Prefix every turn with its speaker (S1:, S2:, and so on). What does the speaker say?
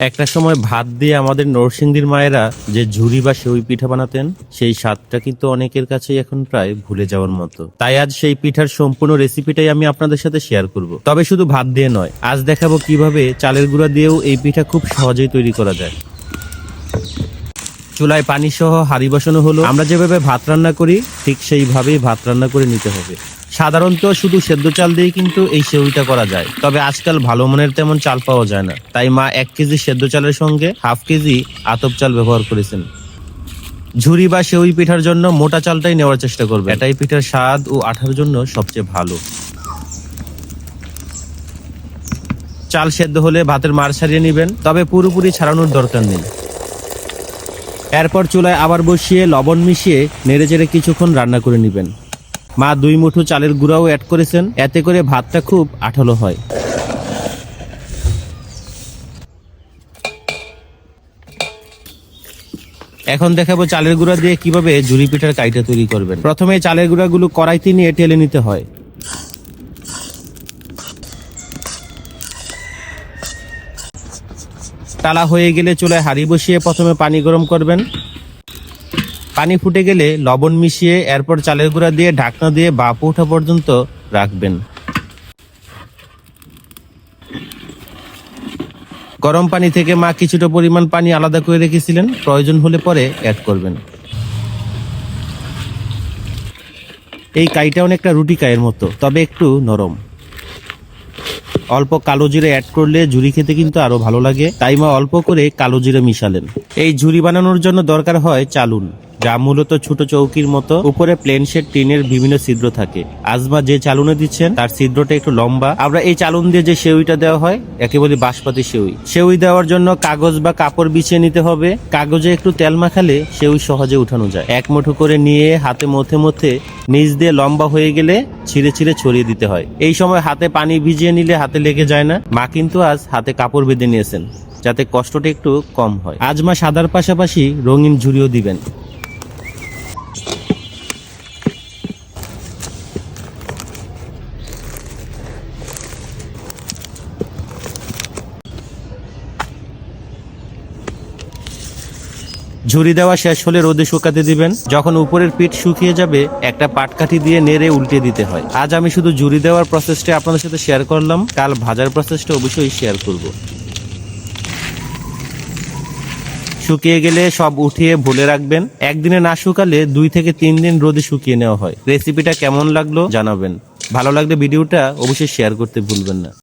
S1: একটা সময় ভাত দিয়ে আমাদের নরসিংদীর মায়েরা যে ঝুরি বা সেউই পিঠা বানাতেন, সেই স্বাদটা কিন্তু অনেকের কাছেই এখন প্রায় ভুলে যাওয়ার মতো। তাই আজ সেই পিঠার সম্পূর্ণ রেসিপিটাই আমি আপনাদের সাথে শেয়ার করব। তবে শুধু ভাত দিয়ে নয়, আজ দেখাবো কিভাবে চালের গুঁড়া দিয়েও এই পিঠা খুব সহজেই তৈরি করা যায়। চুলায় পানি সহ হাঁড়ি বসানো হলো। আমরা যেভাবে ভাত রান্না করি ঠিক সেইভাবেই ভাত রান্না করে নিতে হবে। সাধারণত শুধু সেদ্ধ চাল দিয়ে কিন্তু এই সেউইটা করা যায়, তবে আজকাল ভালো মানের তেমন চাল পাওয়া যায় না। তাই মা 1 কেজি সেদ্ধ চালের সঙ্গে হাফ কেজি আতপ চাল ব্যবহার করেছেন। ঝুরি বা সেউই পিঠার জন্য মোটা চালটাই নেওয়ার চেষ্টা করবে, এটাই পিঠার স্বাদ ও আঠার জন্য সবচেয়ে ভালো। চাল সেদ্ধ হলে ভাতের মাড় ছাড়িয়ে নেবেন, তবে পুরোপুরি ছাড়ানোর দরকার নেই। এরপর চুলায় আবার বসিয়ে লবণ মিশিয়ে নেড়েচেড়ে কিছুক্ষণ রান্না করে নেবেন। মা 2 মুঠো চালের গুঁড়াও অ্যাড করেছেন, এতে করে ভাতটা খুব আঠালো হয়। এখন দেখাবো চালের গুঁড়া দিয়ে কিভাবে ঝুরি পিঠার কাইটা তৈরি করবেন। প্রথমে চালের গুঁড়াগুলো কড়াইতে নিয়ে টেলে নিতে হয়। টালা হয়ে গেলে চুলায় হাঁড়ি বসিয়ে প্রথমে পানি গরম করবেন। পানি ফুটে গেলে লবণ মিশিয়ে এরপর চালের গুঁড়া দিয়ে ঢাকনা দিয়ে ভাপ ওঠা পর্যন্ত রাখবেন। গরম পানি থেকে মা কিছুটা পরিমাণ পানি আলাদা করে রেখেছিলেন, প্রয়োজন হলে পরে অ্যাড করবেন। এই কাইটা অনেকটা রুটি কাইয়ের মতো, তবে একটু নরম। অল্প কালো জিরে অ্যাড করলে ঝুরি খেতে কিন্তু আরো ভালো লাগে, তাই মা অল্প করে কালো জিরে মিশালেন। এই ঝুরি বানানোর জন্য দরকার হয় চালুন, যা মূলত ছোট চৌকির মতো, উপরে প্লেন শেড টিনের বিভিন্ন ছিদ্র থাকে। আজমা যে চালুনে দিচ্ছেন তার ছিদ্রটা একটু লম্বা। আমরা এই চালুন দিয়ে যে সেউইটা দেওয়া হয় একেবারে বাঁশপাতি সেউই। সেউই দেওয়ার জন্য কাগজ বা কাপড় বিছিয়ে নিতে হবে। কাগজে একটু তেল মাখালে সেউই সহজে উঠানো যায়। 1 মুঠো করে নিয়ে হাতে মধ্যে মধ্যে নিচ দিয়ে লম্বা হয়ে গেলে ছিঁড়ে ছিঁড়ে ছড়িয়ে দিতে হয়। এই সময় হাতে পানি ভিজিয়ে নিলে হাতে লেগে যায় না। মা কিন্তু আজ হাতে কাপড় বেঁধে নিয়েছেন, যাতে কষ্টটা একটু কম হয়। আজ মা সাদার পাশাপাশি রঙিন ঝুরিও দিবেন। ঝুরি দেওয়া শেষ হলে রোদে শুকাতে দিবেন। যখন উপরের পিঠ শুকিয়ে যাবে একটা পাটকাঠি দিয়ে নেড়ে উল্টে দিতে হয়। আজ আমি শুধু ঝুরি দেওয়ার প্রসেসটা আপনাদের সাথে শেয়ার করলাম, কাল ভাজার প্রসেসটা অবশ্যই শেয়ার করব। শুকিয়ে গেলে সব উঠিয়ে ভুলে রাখবেন। একদিনে না শুকালে 2 থেকে 3 দিন রোদে শুকিয়ে নেওয়া হয়। রেসিপিটা কেমন লাগলো জানাবেন। ভালো লাগলে ভিডিওটা অবশ্যই শেয়ার করতে ভুলবেন না।